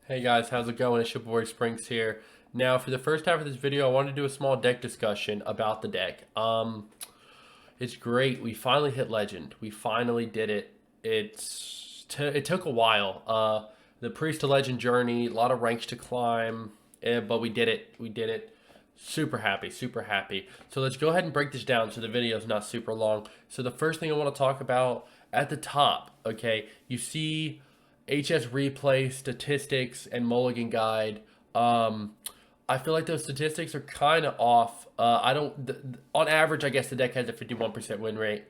Hey guys, how's it going? It's your boy Sprinks here. Now, for the first half of this video, I wanted to do a small deck discussion about the deck. It's great. We finally hit Legend. We finally did it. It took a while. The Priest to Legend journey, a lot of ranks to climb, but we did it. We did it. Super happy, super happy. So let's go ahead and break this down so the video is not super long. So the first thing I want to talk about at the top, okay, you see HS replay statistics and Mulligan guide. I feel like those statistics are kind of off. I don't. On average, I guess the deck has a 51% win rate.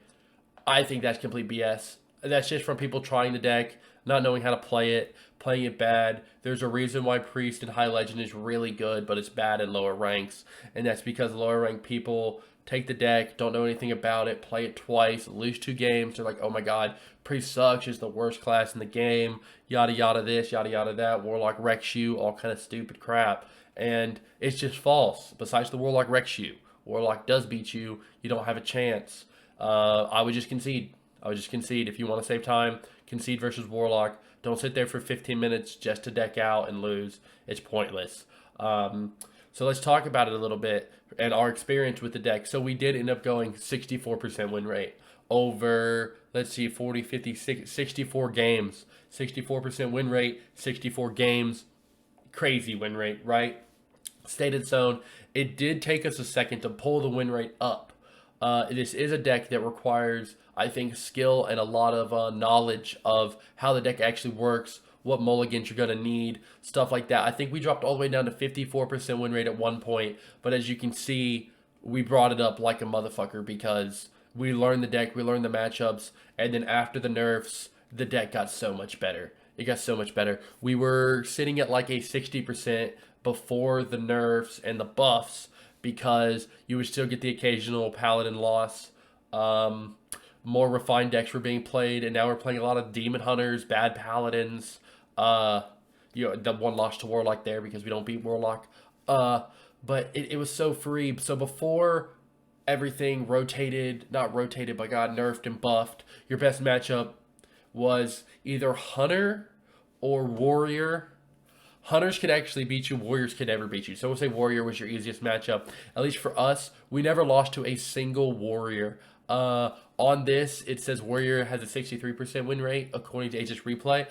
I think that's complete BS. That's just from people trying the deck, not knowing how to play it, playing it bad. There's a reason why Priest and High Legend is really good, but it's bad in lower ranks, and that's because lower rank people take the deck, don't know anything about it, play it twice, lose 2 games. They're like, oh my god, Priest sucks, is the worst class in the game, yada yada this, yada yada that, Warlock wrecks you, all kind of stupid crap. And it's just false. Besides the Warlock wrecks you. Warlock does beat you, you don't have a chance. I would just concede. I would just concede. If you want to save time, concede versus Warlock. Don't sit there for 15 minutes just to deck out and lose. It's pointless. So let's talk about it a little bit and our experience with the deck. So we did end up going 64% win rate over, let's see, 40, 50, 64 games. 64% win rate, 64 games. Crazy win rate, right? Stated zone. It did take us a second to pull the win rate up. This is a deck that requires, I think, skill and a lot of knowledge of how the deck actually works, what mulligans you're going to need, stuff like that. I think we dropped all the way down to 54% win rate at one point, but as you can see, we brought it up like a motherfucker because we learned the deck, we learned the matchups, and then after the nerfs, the deck got so much better. It got so much better. We were sitting at like a 60% before the nerfs and the buffs because you would still get the occasional paladin loss. More refined decks were being played, and now we're playing a lot of demon hunters, bad paladins. Uh, the one loss to Warlock there because we don't beat Warlock. But it was so free. So before everything rotated, not rotated, but got nerfed and buffed, your best matchup was either Hunter or Warrior. Hunters could actually beat you, Warriors could never beat you. So we'll say Warrior was your easiest matchup. At least for us, we never lost to a single Warrior. On this, it says Warrior has a 63% win rate according to HS Replay.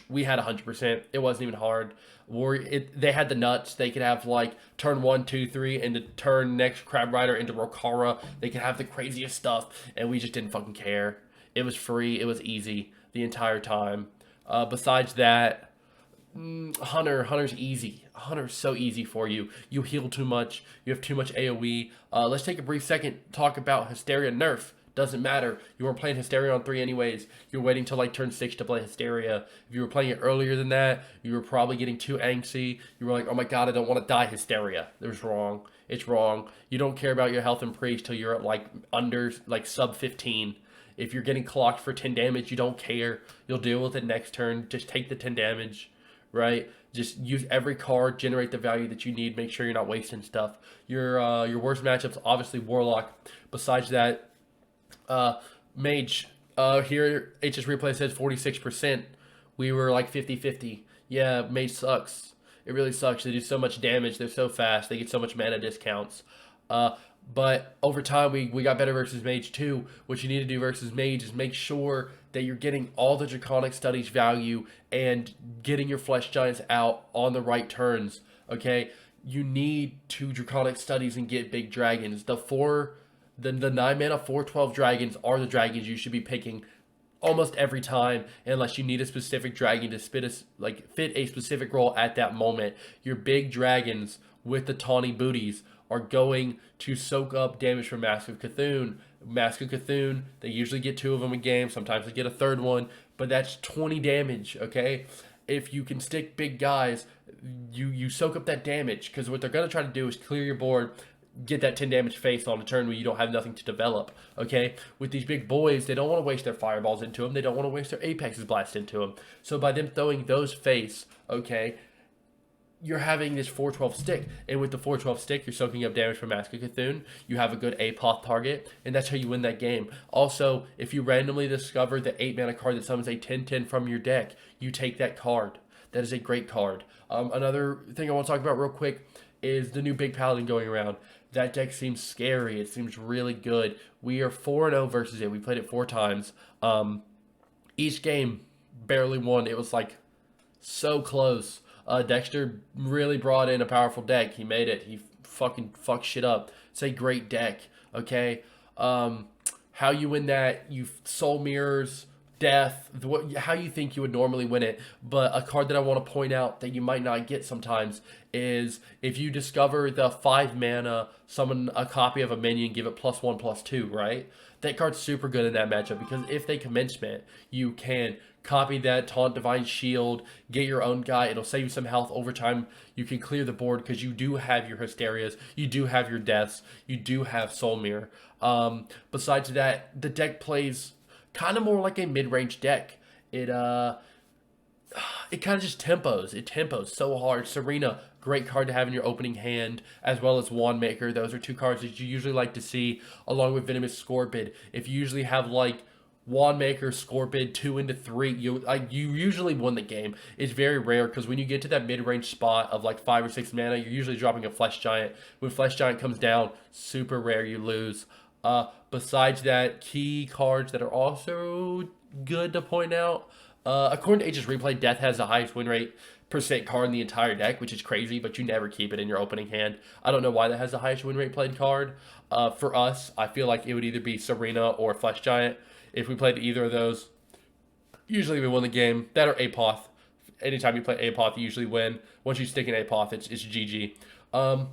We had 100%. It wasn't even hard. They had the nuts. They could have like turn 1, 2, 3, and the turn next Crab Rider into Rokara. They could have the craziest stuff, and we just didn't fucking care. It was free. It was easy the entire time. Besides that, Hunter's easy. Hunter's so easy for you. You heal too much. You have too much AoE. Let's take a brief second to talk about Hysteria nerf. Doesn't matter. You weren't playing Hysteria on 3 anyways. You're waiting till like turn 6 to play Hysteria. If you were playing it earlier than that, you were probably getting too angsty. You were like, oh my god, I don't want to die Hysteria. It was wrong. It's wrong. You don't care about your health and Priest till you're at like under, like sub 15. If you're getting clocked for 10 damage, you don't care. You'll deal with it next turn. Just take the 10 damage, right? Just use every card, generate the value that you need. Make sure you're not wasting stuff. Your worst matchups, obviously Warlock. Besides that, Mage. Here, HS Replay says 46%. We were like 50-50. Yeah, Mage sucks. It really sucks. They do so much damage. They're so fast. They get so much mana discounts. But over time, we got better versus Mage too. What you need to do versus Mage is make sure that you're getting all the Draconic Studies value and getting your Flesh Giants out on the right turns. Okay, you need to Draconic Studies and get big dragons. The 9 mana 4/12 dragons are the dragons you should be picking almost every time, unless you need a specific dragon to fit a specific role at that moment. Your big dragons with the tawny booties are going to soak up damage from Mask of Cthulhu. Mask of Cthulhu, they usually get 2 of them a game. Sometimes they get a third one, but that's 20 damage, okay? If you can stick big guys, you soak up that damage, because what they're going to try to do is clear your board, get that 10 damage face on a turn where you don't have nothing to develop, okay? With these big boys, they don't want to waste their fireballs into them. They don't want to waste their apexes blast into them. So by them throwing those face, okay, you're having this 4/12 stick, and with the 4/12 stick, you're soaking up damage from Mask of Cthulhu. You have a good APOF target, and that's how you win that game. Also, if you randomly discover the 8 mana card that summons a 10/10 from your deck, you take that card. That is a great card. Another thing I want to talk about real quick is the new Big Paladin going around. That deck seems scary. It seems really good. We are 4-0 versus it. We played it 4 times. Each game barely won. It was like so close. Dexter really brought in a powerful deck. He made it. He fucking fucked shit up. It's a great deck. Okay. How you win that? You soul mirrors, death, how you think you would normally win it. But a card that I want to point out that you might not get sometimes is if you discover the 5 mana, summon a copy of a minion, give it +1/+2, right? That card's super good in that matchup because if they commencement, you can copy that, taunt Divine Shield, get your own guy. It'll save you some health over time. You can clear the board because you do have your Hysterias, you do have your Deaths, you do have Soul Mirror. Besides that, the deck plays kind of more like a mid-range deck. It kind of just tempos. It tempos so hard. Serena, great card to have in your opening hand, as well as Wand Maker. Those are 2 cards that you usually like to see, along with Venomous Scorpid. If you usually have like Wand Maker, Scorpid, 2 into 3, you usually win the game. It's very rare because when you get to that mid-range spot of like 5 or 6 mana, you're usually dropping a Flesh Giant. When Flesh Giant comes down, super rare you lose. Besides that, key cards that are also good to point out. According to Aegis Replay, Death has the highest win rate % card in the entire deck, which is crazy, but you never keep it in your opening hand. I don't know why that has the highest win rate played card. For us, I feel like it would either be Serena or Flesh Giant. If we played either of those, usually we win the game. That or Apoth. Anytime you play Apoth, you usually win. Once you stick in Apoth, it's GG.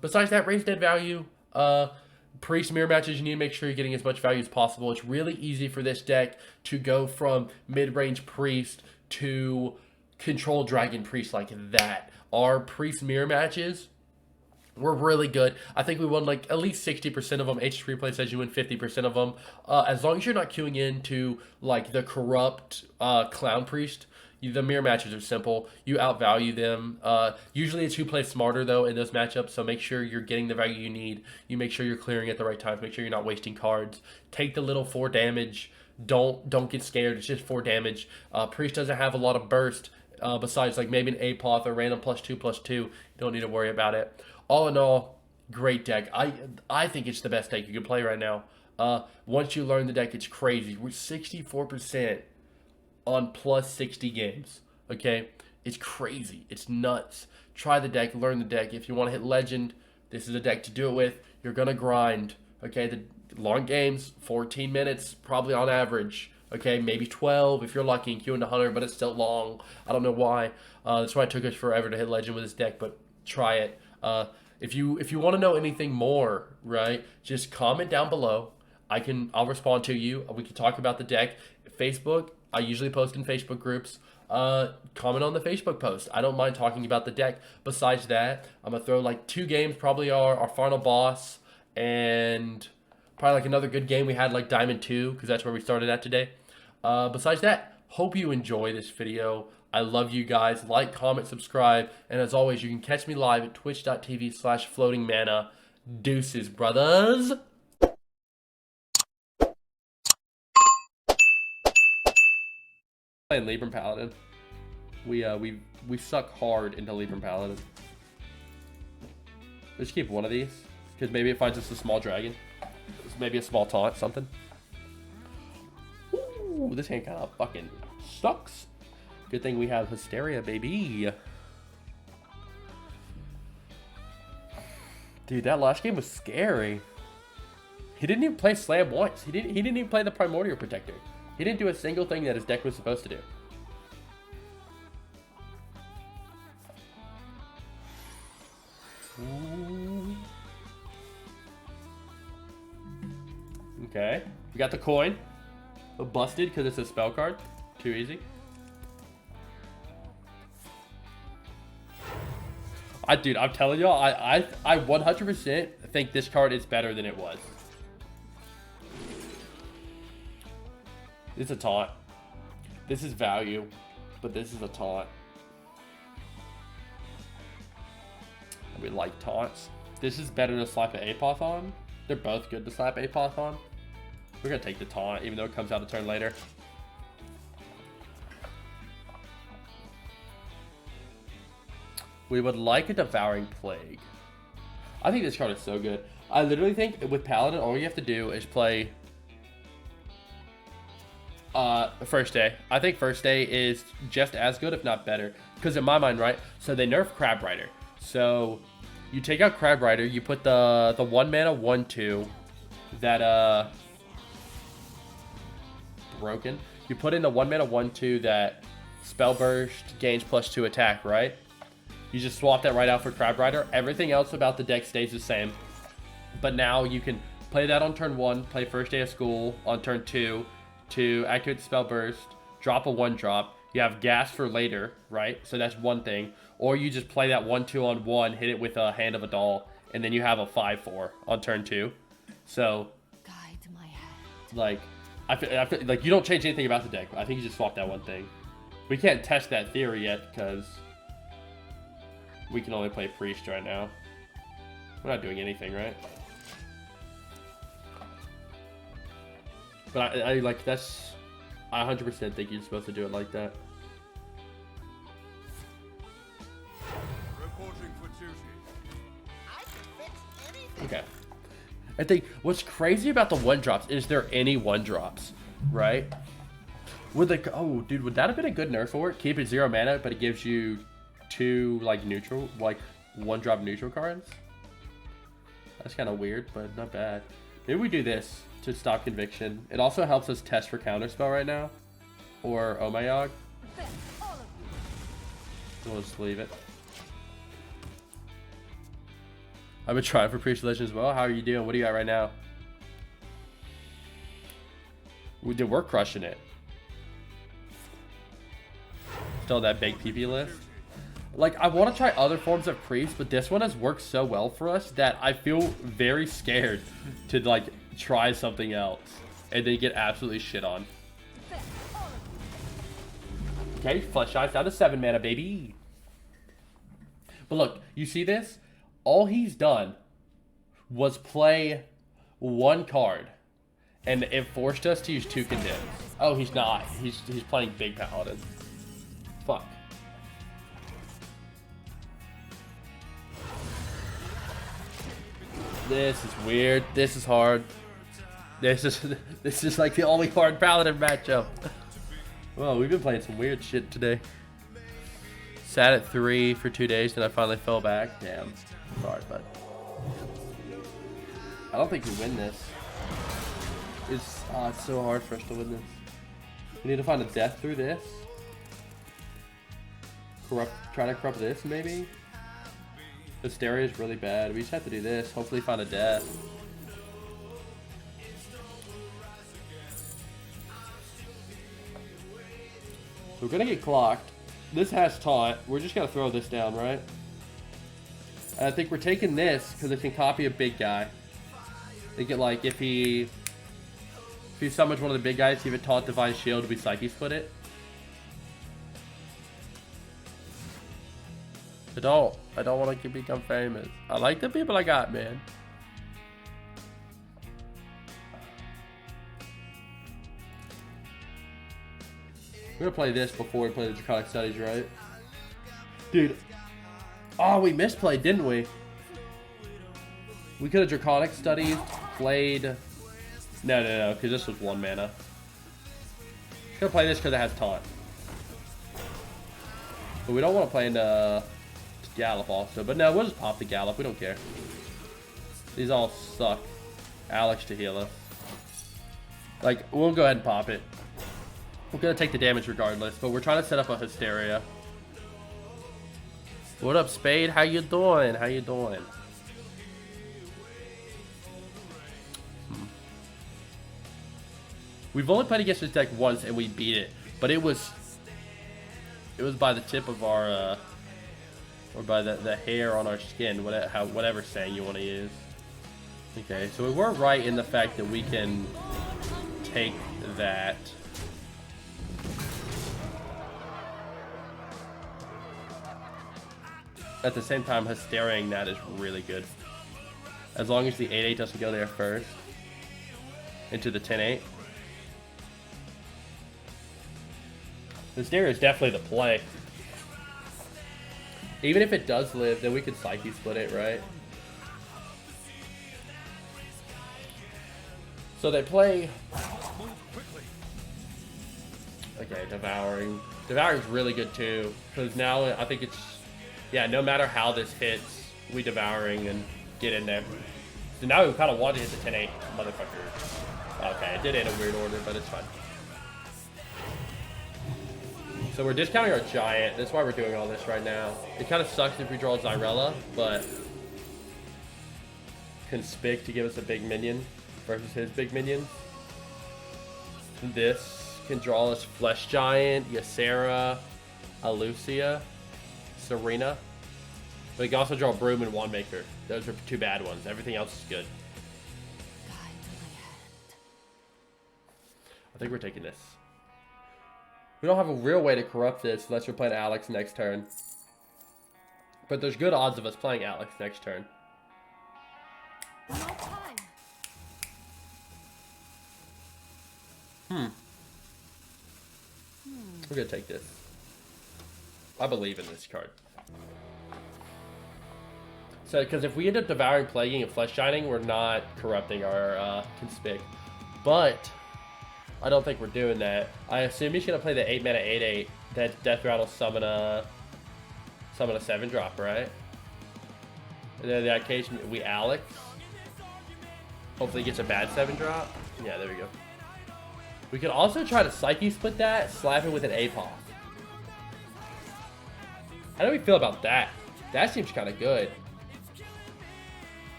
Besides that, Raise Dead value. Priest mirror matches, you need to make sure you're getting as much value as possible. It's really easy for this deck to go from mid-range Priest to control Dragon Priest like that. Our Priest mirror matches were really good. I think we won like at least 60% of them. Aegis Replay says you win 50% of them. As long as you're not queuing into like the corrupt Clown Priest, the mirror matches are simple. You outvalue them. Usually it's who plays smarter, though, in those matchups, so make sure you're getting the value you need. You make sure you're clearing at the right times. Make sure you're not wasting cards. Take the little 4 damage. Don't get scared. It's just 4 damage. Priest doesn't have a lot of burst, besides like maybe an Apoth or random +2/+2. You don't need to worry about it. All in all, great deck. I think it's the best deck you can play right now. Once you learn the deck, it's crazy. We're 64% on +60 games. Okay, it's crazy. It's nuts. Try the deck, learn the deck. If you want to hit Legend, this is a deck to do it with. You're gonna grind. Okay, the long games, 14 minutes probably on average. Okay, maybe 12 if you're lucky and queuing to 100, but it's still long. I don't know why. That's why it took us forever to hit Legend with this deck, but try it. If you want to know anything more, right, just comment down below. I'll respond to you. We can talk about the deck. Facebook, I usually post in Facebook groups. Comment on the Facebook post. I don't mind talking about the deck. Besides that, I'm going to throw like 2 games, probably our final boss, and probably like another good game we had like Diamond 2, because that's where we started at today. Besides that, hope you enjoy this video. I love you guys. Like, comment, subscribe, and as always, you can catch me live at twitch.tv/floatingmana. Deuces, brothers. Playing Libram Paladin. We suck hard into Libram Paladin. Let's keep one of these, because maybe it finds us a small dragon. Maybe a small taunt, something. Ooh, this hand kind of fucking sucks. Good thing we have Hysteria, baby. Dude, that last game was scary. He didn't even play Slam once. He didn't even play the Primordial Protector. He didn't do a single thing that his deck was supposed to do. Ooh. Okay, we got the coin. Busted because it's a spell card. Too easy. Dude, I'm telling y'all, I 100% think this card is better than it was. It's a taunt. This is value, but this is a taunt. We like taunts. This is better to slap an Apoth on. They're both good to slap Apoth on. We're gonna take the taunt, even though it comes out a turn later. We would like a Devouring Plague. I think this card is so good. I literally think with Paladin, all you have to do is play First Day. I think First Day is just as good, if not better. Because in my mind, right? So they nerf Crab Rider. So you take out Crab Rider, you put the 1 mana 1/2 that broken. You put in the 1 mana 1/2 that Spell Burst gains +2 attack, right? You just swap that right out for Crab Rider. Everything else about the deck stays the same. But now you can play that on turn 1, play First Day of School on turn 2 to activate the Spell Burst, drop a 1-drop. You have Gas for later, right? So that's one thing. Or you just play that 1/2 on 1, hit it with a Hand of a Doll, and then you have a 5/4 on turn 2. So, Guide my hand. like, I feel like you don't change anything about the deck. I think you just swap that one thing. We can't test that theory yet because we can only play Priest right now. We're not doing anything, right? But I like that's. I 100% think you're supposed to do it like that. Reporting for duty. I can fix anything. Okay. I think what's crazy about the 1-drops is there any 1-drops, right? Would like oh dude, would that have been a good nerf for it? Keep it 0 mana, but it gives you 2 like neutral, like 1-drop neutral cards. That's kind of weird, but not bad. Maybe we do this to stop Conviction. It also helps us test for Counterspell right now, or Omayog. Bet all of you. We'll just leave it. I've been trying for Priest Legend as well. How are you doing? What do you got right now? We're crushing it. Still that big PP list. Like, I want to try other forms of Priest, but this one has worked so well for us that I feel very scared to, like, try something else and then get absolutely shit on. Bet all of you. Okay, Flesh Eyes down to 7 mana, baby. But look, you see this? All he's done was play 1 card, and it forced us to use 2 Condemns. Oh, he's not. He's playing Big Paladin. Fuck. This is weird. This is hard. This is like the only hard Paladin matchup. Well, we've been playing some weird shit today. Sat at 3 for 2 days, then I finally fell back. Damn. Sorry, but I don't think we win this. It's so hard for us to win this. We need to find a death through this. Try to corrupt this, maybe? Hysteria is really bad. We just have to do this. Hopefully find a death. We're gonna get clocked. This has taunt. We're just gonna throw this down, right? And I think we're taking this because it can copy a big guy. They get like if he summons one of the big guys, he would taunt Divine Shield, we Psyche Split it. I don't want to become famous. I like the people I got, man. We're gonna play this before we play the Draconic Studies, right? Dude. Oh, we misplayed, didn't we? We could have Draconic Studies, played... No, because this was 1 mana. Just gonna play this because it has taunt. But we don't want to play into Gallop also. But no, we'll just pop the Gallop. We don't care. These all suck. Alex to heal us. Like, we'll go ahead and pop it. We're gonna take the damage regardless, but we're trying to set up a Hysteria. What up, Spade? How you doing? How you doing? We've only played against this deck once and we beat it, but it was by the tip of our or by the hair on our skin, whatever saying you want to use. Okay, so we were right in the fact that we can take that. At the same time, Hysteriaing that is really good. As long as the 8/8 doesn't go there first. Into the 10/8. Hysteria is definitely the play. Even if it does live, then we could Psyche split it, right? So they play... Okay, Devouring. Devouring's really good too, because now I think it's... Yeah, no matter how this hits, we Devouring and get in there. So now we kind of want to hit the 10-8 motherfucker. Okay, it did it in a weird order, but it's fine. So we're discounting our Giant. That's why we're doing all this right now. It kind of sucks if we draw Xyrella, but Conspic to give us a big minion versus his big minion. This can draw us Flesh Giant, Ysera, Alucia, Serena. But you can also draw Broom and Wandmaker. Those are two bad ones. Everything else is good. I think we're taking this. We don't have a real way to corrupt this unless we're playing Alex next turn. But there's good odds of us playing Alex next turn. No time. We're gonna take this. I believe in this card. So, because if we end up Devouring, Plaguing, and Flesh Shining, we're not corrupting our Conspic. But I don't think we're doing that. I assume he's gonna play the 8 mana 8/8. That Death Rattle summon a 7-drop, right? And then in that case we Alex. Hopefully he gets a bad 7-drop. Yeah, there we go. We could also try to Psyche split that, slap it with an Apoth. How do we feel about that? That seems kind of good.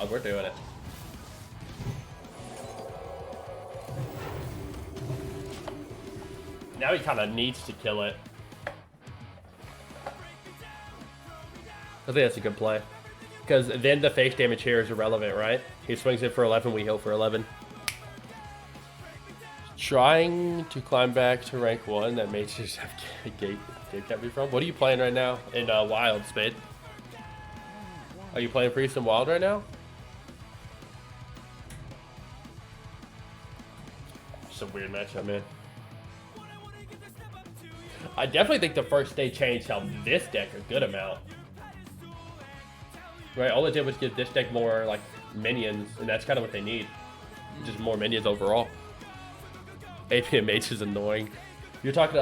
We're doing it. Now he kind of needs to kill it. I think that's a good play. Because then the face damage here is irrelevant, right? He swings it for 11, we heal for 11. Trying to climb back to rank 1, that may just have gate kept me from. What are you playing right now in Wild, Spade? Are you playing Priest and Wild right now? It's a weird matchup, man. I definitely think the first day changed how this deck a good amount. Right, all it did was give this deck more like minions, and that's kind of what they need. Just more minions overall. APMH is annoying. You're talking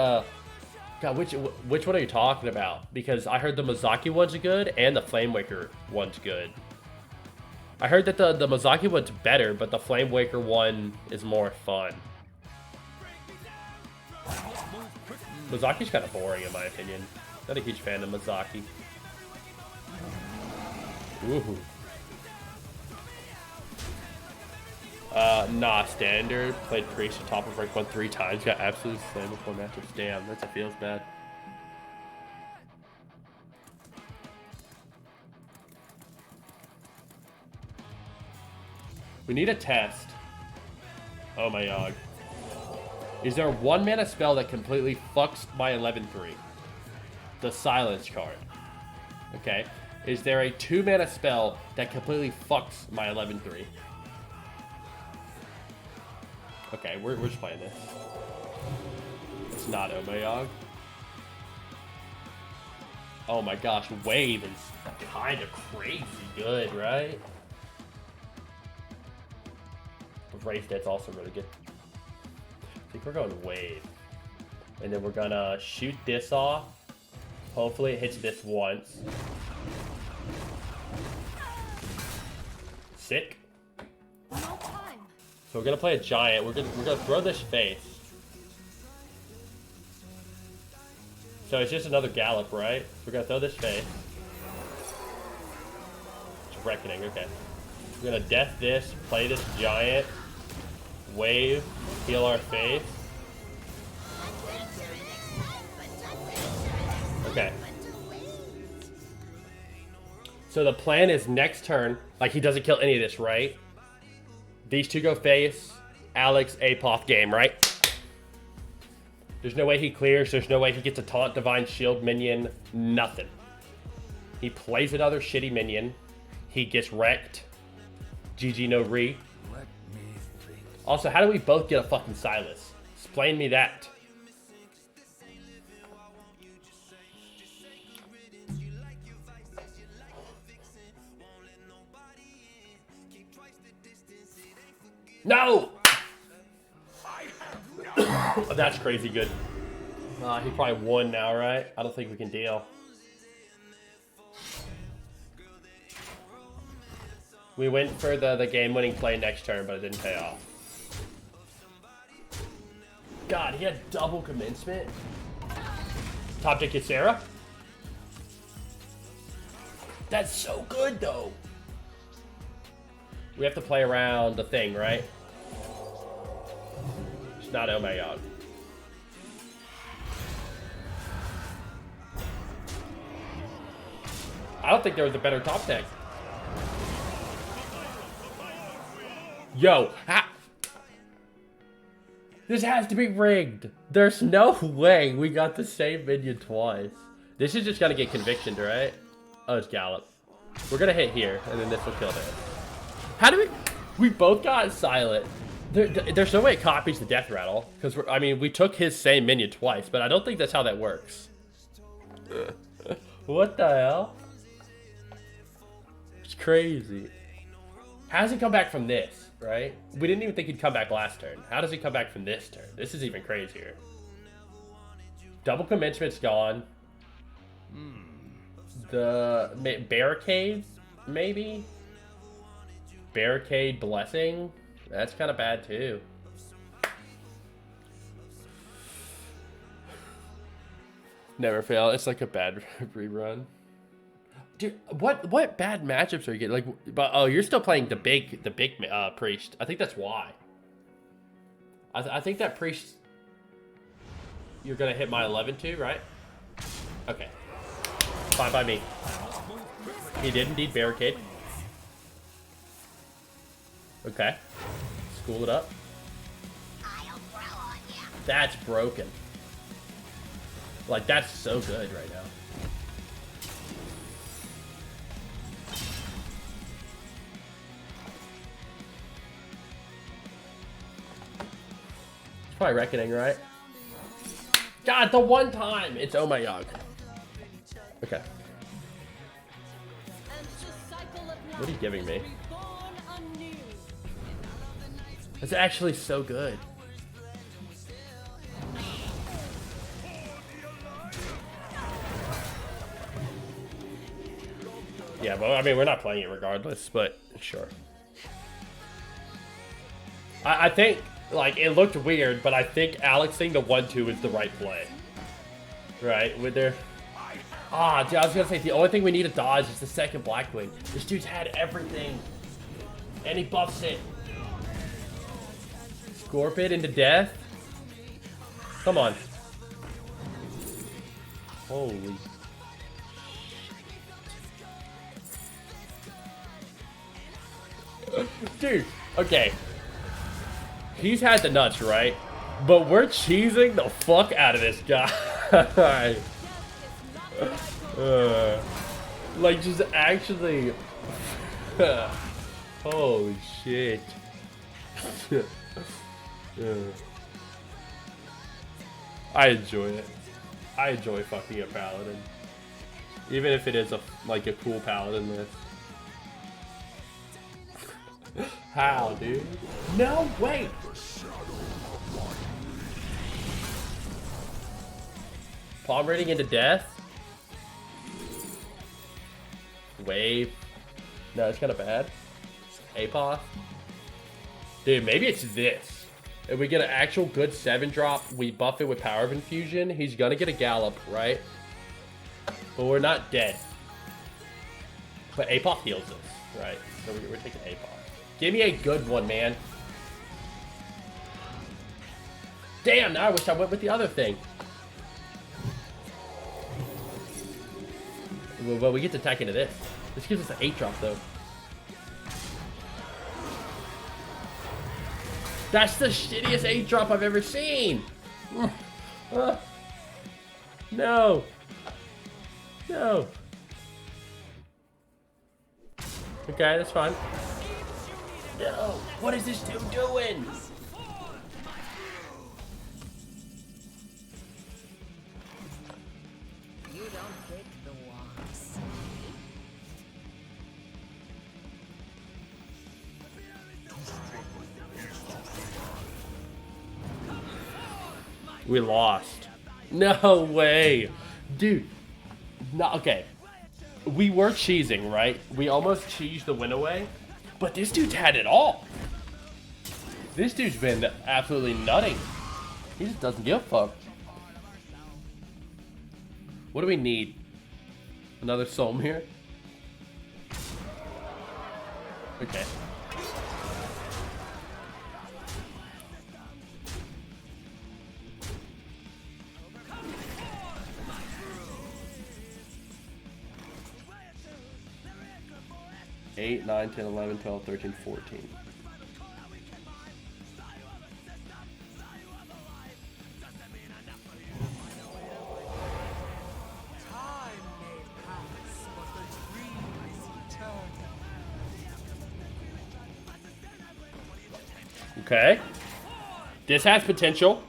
God, which one are you talking about? Because I heard the Mozaki one's good and the Flamewaker one's good. I heard that the Mozaki one's better, but the Flamewaker one is more fun. Mozaki's kind of boring in my opinion. Not a huge fan of Mozaki. Ooh. Nah, standard. Played Priest at top of rank 1 3 times. Got absolutely slammed before matchups. Damn, that feels bad. We need a test. Oh my god. Is there a 1 mana spell that completely fucks my 11-3? The Silence card. Okay. Is there a 2 mana spell that completely fucks my 11-3? Okay, we're just playing this. It's not Omayog. Oh my gosh, Wave is kind of crazy good, right? Wraith Dead's also really good. I think we're going Wave. And then we're gonna shoot this off. Hopefully it hits this once. Sick. No time. So we're gonna play a Giant. We're gonna throw this face. So it's just another Gallop, right? We're gonna throw this face. It's Reckoning, okay. We're gonna death this, play this Giant, Wave, heal our face. Okay. So the plan is next turn, like he doesn't kill any of this, right? These two go face, Alex, Apoth game, right? There's no way he clears, there's no way he gets a taunt Divine Shield minion, nothing. He plays another shitty minion, he gets wrecked. GG no re. Also, how do we both get a fucking Silas? Explain me that. No! That's crazy good. He probably won now, right? I don't think we can deal. We went for the game-winning play next turn, but it didn't pay off. God, he had double commencement. Top deck Ysera. That's so good, though. We have to play around the thing, right? It's not oh my god. I don't think there was a better top deck. Yo, this has to be rigged. There's no way we got the same minion twice. This is just gonna get convictioned, right? Oh, it's Gallop. We're gonna hit here, and then this will kill this. How do we both got silent. There's no way it copies the death rattle, because I mean, we took his same minion twice, but I don't think that's how that works. What the hell? It's crazy. How does he come back from this, right? We didn't even think he'd come back last turn. How does he come back from this turn? This is even crazier. Double commencement's gone. The barricade, maybe? Barricade blessing? That's kind of bad too. Never fail. It's like a bad rerun. Dude, what bad matchups are you getting? Like, but oh, you're still playing the big priest. I think that's why. I think that priest. You're gonna hit my 11 too, right? Okay. Fine by me. He did indeed barricade. Okay. School it up. That's broken. Like, that's so good right now. It's probably Reckoning, right? God, the one time! It's oh my god. Okay. What are you giving me? It's actually so good. Yeah, but I mean, we're not playing it regardless, but sure. I think, like, it looked weird, but I think Alexing the 1-2 is the right play. Right? With their... Ah, dude, I was gonna say, the only thing we need to dodge is the second Blackwing. This dude's had everything. And he buffs it. Scorpion into death? Come on. Holy... Dude, okay. He's had the nuts, right? But we're cheesing the fuck out of this guy. Like, just actually... Holy shit. I enjoy it. I enjoy fucking a paladin. Even if it is like a cool paladin list. How, dude? No, wait! Palm raiding into death? Wave. No, it's kind of bad. Apoth. Dude, maybe it's this. If we get an actual good 7-drop, we buff it with Power of Infusion, he's gonna get a Gallop, right? But we're not dead. But Apoth heals us, right? So we're taking Apoth. Give me a good one, man. Damn, now I wish I went with the other thing. Well, we get to attack into this. This gives us an 8-drop, though. That's the shittiest 8-drop I've ever seen! No! No! Okay, that's fine. No! What is this dude doing? You don't break the walls. We lost. No way. Dude. No, okay. We were cheesing, right? We almost cheesed the win away. But this dude's had it all. This dude's been absolutely nutting. He just doesn't give a fuck. What do we need? Another Solmir? Okay. Eight, 9, 10, 11, 12, 13, 14. Okay. This has potential.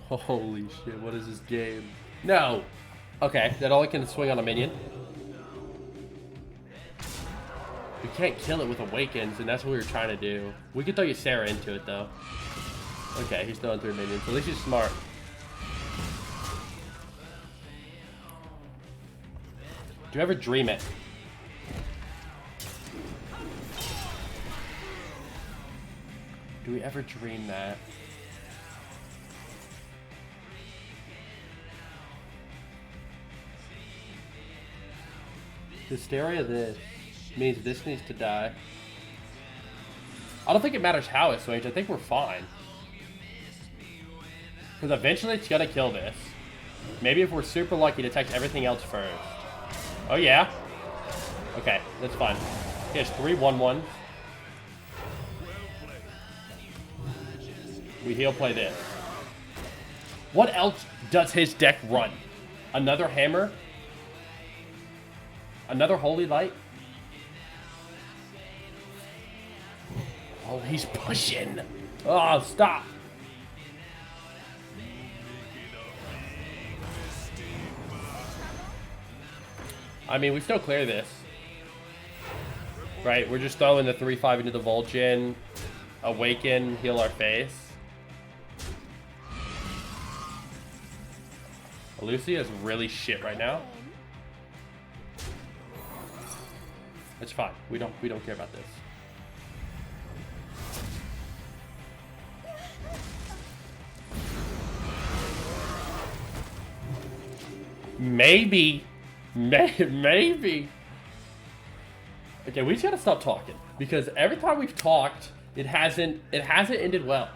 Holy shit, what is this game? No! Okay, that only can swing on a minion. We can't kill it with Awakens, and that's what we were trying to do. We could throw Ysera into it, though. Okay, he's throwing 3 minions. At least he's smart. Do you ever dream it? Do we ever dream that? Hysteria this means this needs to die. I don't think it matters how it swings. I think we're fine. Because eventually it's gonna kill this. Maybe if we're super lucky, it attacks everything else first. Oh yeah? Okay, that's fine. He has 3 1/1s. We heal play this. What else does his deck run? Another hammer? Another holy light? Oh, he's pushing. Oh, stop. I mean, we still clear this. Right, we're just throwing the 3/5 into the Vulcan, Awaken, heal our face. Lucia is really shit right now. It's fine. We don't care about this. Maybe. Maybe. Okay, we just gotta stop talking because every time we've talked, it hasn't ended well.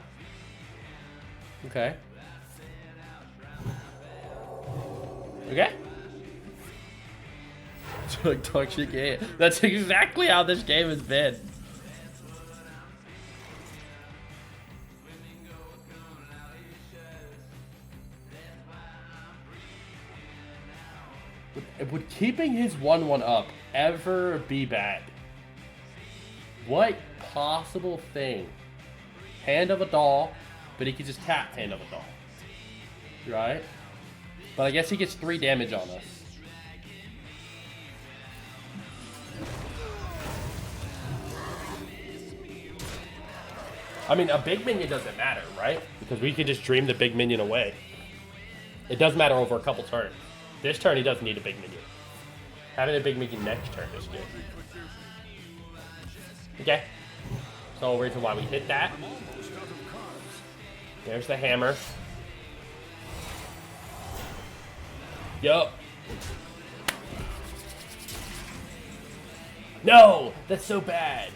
Okay. Okay. Talk shit game. That's exactly how this game has been. Would keeping his 1/1 up ever be bad? What possible thing? Hand of a doll, but he could just tap Hand of a doll. Right? But I guess he gets 3 damage on us. I mean, a big minion doesn't matter, right? Because we can just dream the big minion away. It does matter over a couple turns. This turn, he doesn't need a big minion. Having a big minion next turn is good. Okay. So, reason why we hit that. There's the hammer. Yup. No! That's so bad.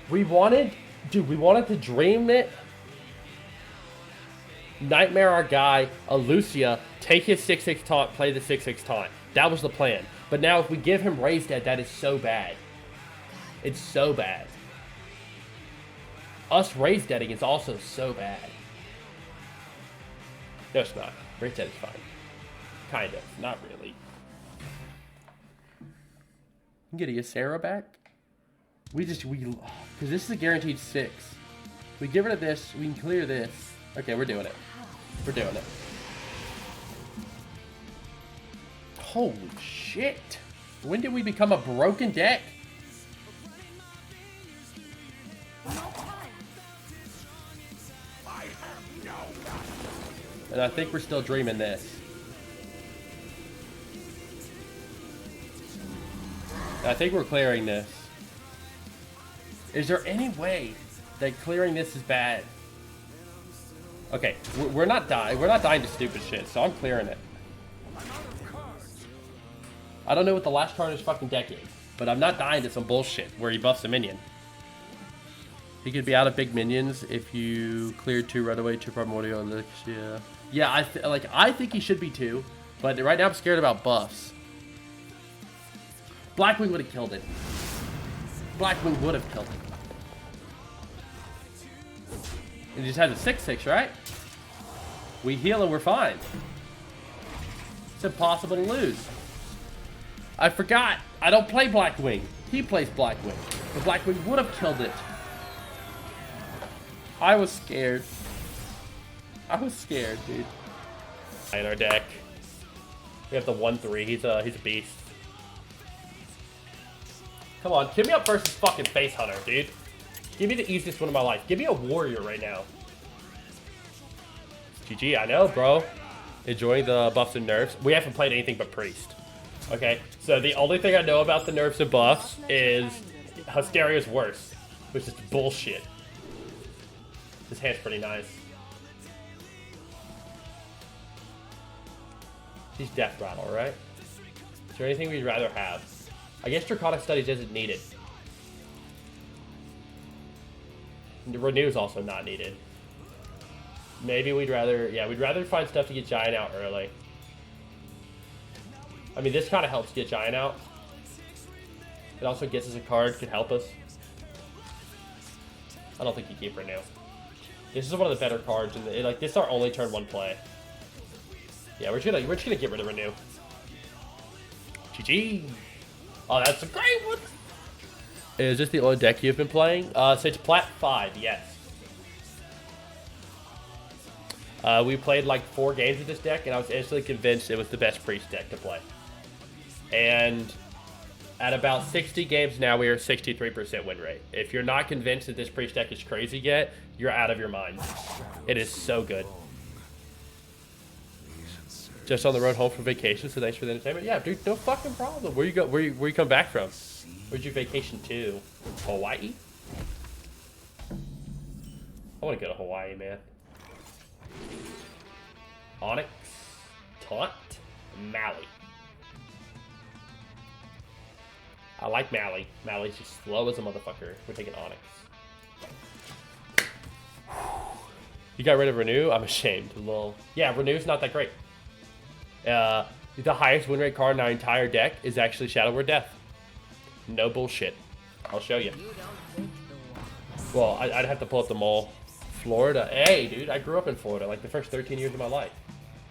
We wanted to dream it. Nightmare our guy, Lucia, take his 6/6 taunt, play the 6/6 taunt. That was the plan. But now if we give him Raised Dead, that is so bad. It's so bad. Us Raised Deading is also so bad. No, it's not. Raised Dead is fine. Kind of. Not really. You can get a Ysera back? Because this is a guaranteed 6. We get rid of this, we can clear this. Okay, we're doing it. We're doing it. Holy shit. When did we become a broken deck? And I think we're still dreaming this. I think we're clearing this. Is there any way that clearing this is bad? Okay, we're not dying. We're not dying to stupid shit, so I'm clearing it. I don't know what the last card in his fucking deck is, but I'm not dying to some bullshit where he buffs a minion. He could be out of big minions if you cleared 2 runaway, 2 primordial elixir. Yeah, I think he should be 2, but right now I'm scared about buffs. Blackwing would have killed it. Blackwing would have killed it. He just has a 6/6, right? We heal and we're fine. It's impossible to lose. I forgot. I don't play Blackwing. He plays Blackwing. The Blackwing would have killed it. I was scared. I was scared, dude. In our deck, we have the 1/3. He's a beast. Come on, give me up versus fucking Face Hunter, dude. Give me the easiest one of my life. Give me a warrior right now. GG, I know, bro. Enjoying the buffs and nerfs. We haven't played anything but Priest. Okay, so the only thing I know about the nerfs and buffs is Hysteria's worse, which is bullshit. This hand's pretty nice. He's Death Rattle, right? Is there anything we'd rather have? I guess Draconic Studies isn't needed. Renew is also not needed. Maybe we'd rather, yeah, we'd rather find stuff to get Giant out early. I mean, this kind of helps get Giant out. It also gets us a card, could help us. I don't think you keep Renew. This is one of the better cards, and like this is our only turn 1 play. Yeah, we're just gonna get rid of Renew. GG. Oh, that's a great one. Is this the only deck you've been playing? Since Plat 5, yes. We played like 4 games with this deck, and I was instantly convinced it was the best Priest deck to play. And at about 60 games now, we are 63% win rate. If you're not convinced that this Priest deck is crazy yet, you're out of your mind. It is so good. Just on the road home from vacation, so thanks for the entertainment. Yeah, dude, no fucking problem. Where you come back from? Where'd you vacation to? Hawaii? I want to go to Hawaii, man. Onyx, Taunt, Mally. I like Mally. Mally's just slow as a motherfucker. We're taking Onyx. You got rid of Renew? I'm ashamed. Lol. Yeah, Renew's not that great. The highest win rate card in our entire deck is actually Shadow Word Death. No bullshit. I'll show you. Well, I'd have to pull up the mall. Florida. Hey, dude, I grew up in Florida. Like the first 13 years of my life.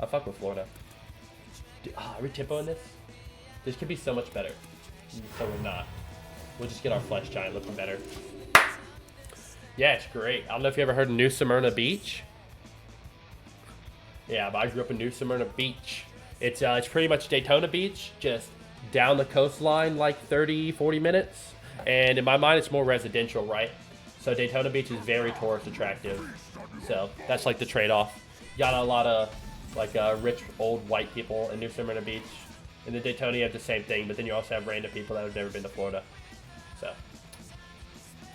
I fuck with Florida. Dude, are we tempoing this? This could be so much better. So we're not. We'll just get our Flesh Giant looking better. Yeah, it's great. I don't know if you ever heard of New Smyrna Beach. Yeah, but I grew up in New Smyrna Beach. It's pretty much Daytona Beach, just down the coastline like 30, 40 minutes. And in my mind, it's more residential, right? So Daytona Beach is very tourist attractive. So that's like the trade-off. You got a lot of like rich old white people in New Smyrna Beach. In the Daytona, you have the same thing, but then you also have random people that have never been to Florida. So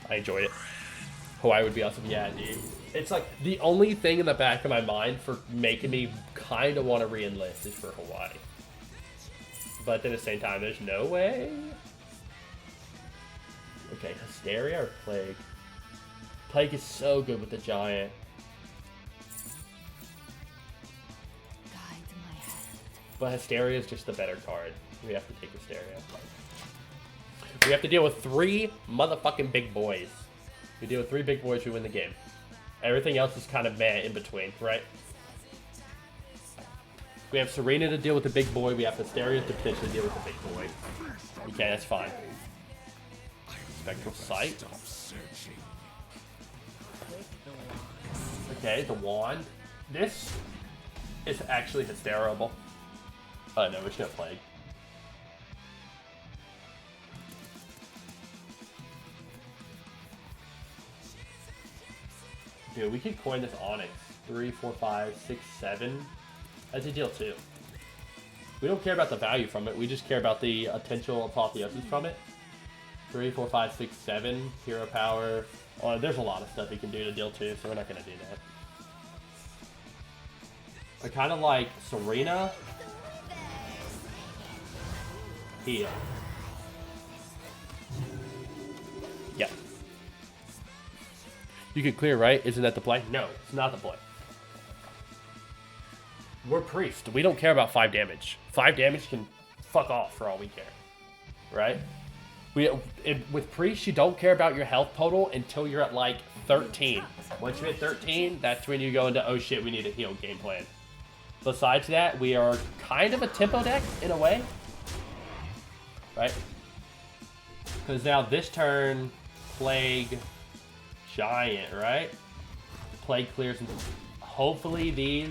I enjoyed it. Hawaii would be awesome. Yeah, dude. It's like the only thing in the back of my mind for making me kind of want to re-enlist is for Hawaii. But then at the same time, there's no way. Okay, Hysteria or Plague? Plague is so good with the Giant. Guide my hand. But Hysteria is just the better card. We have to take Hysteria. We have to deal with 3 motherfucking big boys. We deal with 3 big boys, we win the game. Everything else is kind of meh in between, right? We have Serena to deal with the big boy. We have Hysteria to potentially deal with the big boy. Okay, that's fine. Spectral Sight. Okay, the Wand. This is actually hysterical. Oh no, we're just gonna Plague. Dude, we could coin this Onyx. 3, 4, 5, 6, 7. That's a deal too. We don't care about the value from it. We just care about the potential apotheosis from it. 3, 4, 5, 6, 7. Hero power. Oh, there's a lot of stuff you can do to deal 2, so we're not going to do that. I kind of like Serena. Heal. Yep. You can clear, right? Isn't that the play? No, it's not the play. We're Priest. We don't care about 5 damage. 5 damage can fuck off for all we care. Right? With Priest, you don't care about your health total until you're at like 13. Once you hit 13, that's when you go into, oh shit, we need a heal game plan. Besides that, we are kind of a tempo deck in a way. Right? Because now this turn, Plague, Giant, right? Plague clears hopefully these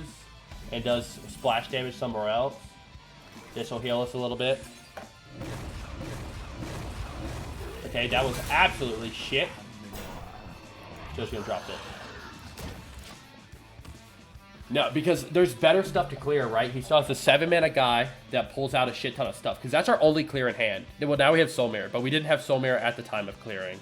and does splash damage somewhere else. This will heal us a little bit. Okay, that was absolutely shit. Just gonna drop it. No, because there's better stuff to clear, right? He still has the 7-mana guy that pulls out a shit ton of stuff. Because that's our only clear in hand. Well, now we have Soul Mirror, but we didn't have Soul Mirror at the time of clearing.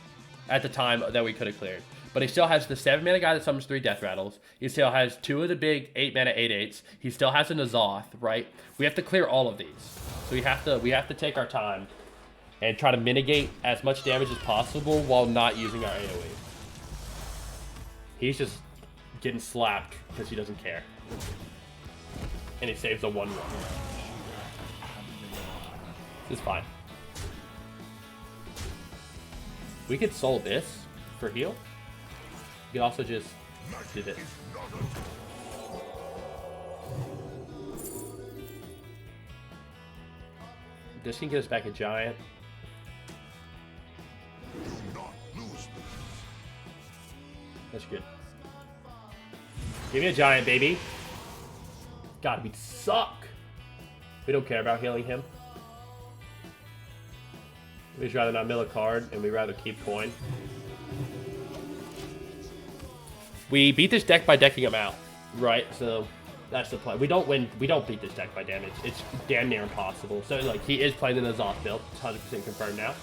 At the time that we could have cleared. But he still has the 7-mana guy that summons 3 Death Rattles. He still has 2 of the big 8-mana 8/8s. He still has a N'Zoth, right? We have to clear all of these. So we have to take our time and try to mitigate as much damage as possible while not using our AoE. He's just getting slapped because he doesn't care. And he saves a 1/1. It's fine. We could soul this for heal. You could also just do this. This can get us back a giant. That's good. Give me a giant, baby. God, we suck. We don't care about healing him. We'd just rather not mill a card, and we'd rather keep coin. We beat this deck by decking him out, right? So that's the play. We don't win. We don't beat this deck by damage. It's damn near impossible. So like he is playing in the N'Zoth build. It's 100% confirmed now.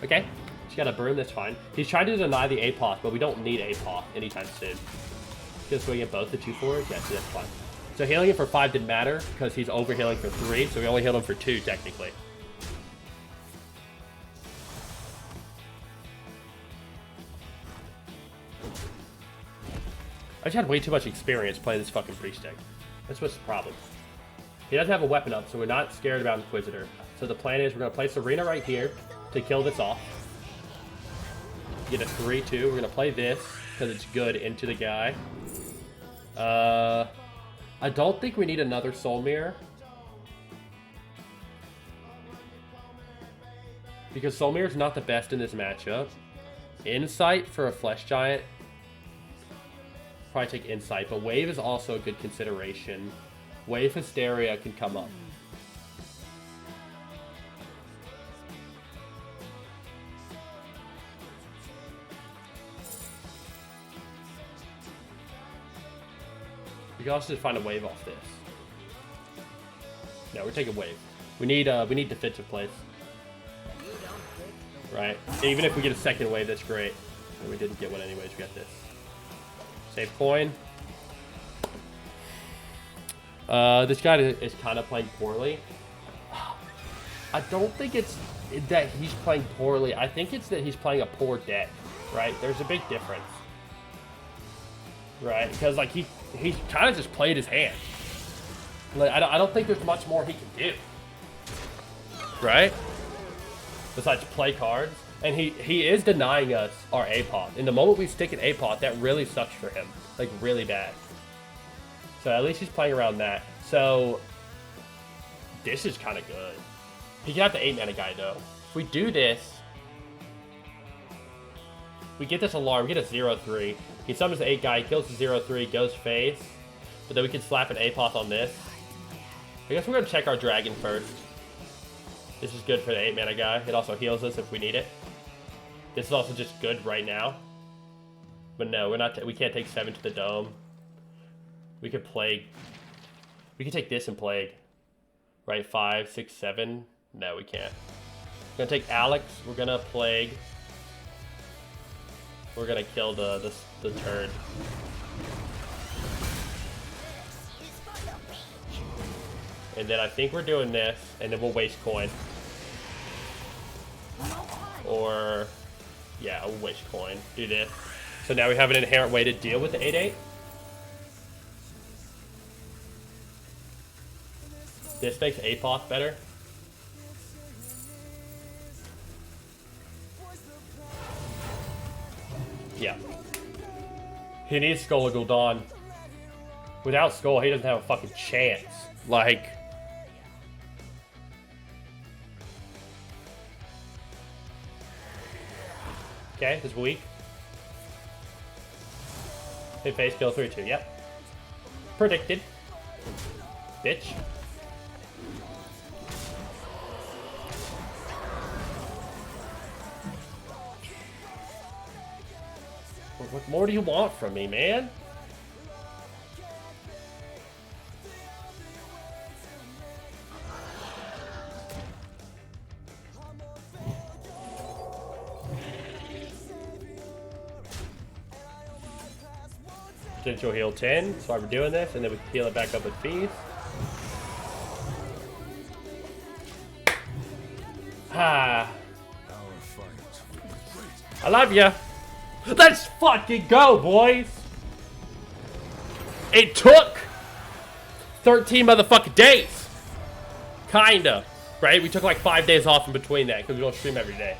Okay, he's got a broom. That's fine. He's trying to deny the APOC, but we don't need APOC anytime soon. Just swing at both the 2/4s. Yeah, see, that's fine. So healing him for 5 didn't matter because he's over healing for 3. So we only healed him for 2 technically. I just had way too much experience playing this fucking Priest deck. That's what's the problem. He doesn't have a weapon up, so we're not scared about Inquisitor. So the plan is we're going to play Serena right here to kill this off. Get a 3/2. We're going to play this because it's good into the guy. I don't think we need another Soul Mirror. Because Soul Mirror is not the best in this matchup. Insight for a Flesh Giant. Probably take Insight, but Wave is also a good consideration. Wave Hysteria can come up. We can also just find a Wave off this. No, we're taking Wave. We need defensive plays. Right? Even if we get a second Wave, that's great. And we didn't get one anyways, we got this. Save coin. This guy is kind of playing poorly. I don't think it's that he's playing poorly. I think it's that he's playing a poor deck, right? There's a big difference. Right? Because, like, he kind of just played his hand. Like, I don't think there's much more he can do. Right? Besides play cards. And he is denying us our APOT. In the moment we stick an APOT, that really sucks for him. Like, really bad. So at least he's playing around that. So this is kind of good. He can have the 8-mana guy, though. If we do this, we get this alarm. We get a 0/3. He summons the 8 guy, kills the 0/3, goes face. But then we can slap an APOT on this. I guess we're going to check our dragon first. This is good for the 8-mana guy. It also heals us if we need it. This is also just good right now. But no, we're not. We can't take 7 to the dome. We could Plague. We could take this and Plague. Right, 5, 6, 7. No, we can't. We're gonna take Alex. We're gonna Plague. We're gonna kill the turd. And then I think we're doing this, and then we'll waste coin. Or, yeah, we'll waste coin. Do this. So now we have an inherent way to deal with the 8/8. This makes Apoth better. Yeah. He needs Skull of Gul'dan. Without Skull, he doesn't have a fucking chance. Like... Okay, this is weak. Hit face, kill 3-2. Yep. Predicted. Bitch. What more do you want from me, man? Potential heal 10, that's why we're doing this, and then we can heal it back up with fees. Ah. I love ya. Let's fucking go, boys! It took 13 motherfucking days. Kinda. Right? We took like 5 days off in between that because we don't stream every day.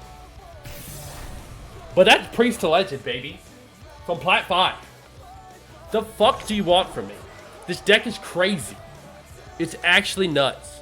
But that's Priest to Legend, baby. From Plat 5. The fuck do you want from me? This deck is crazy. It's actually nuts.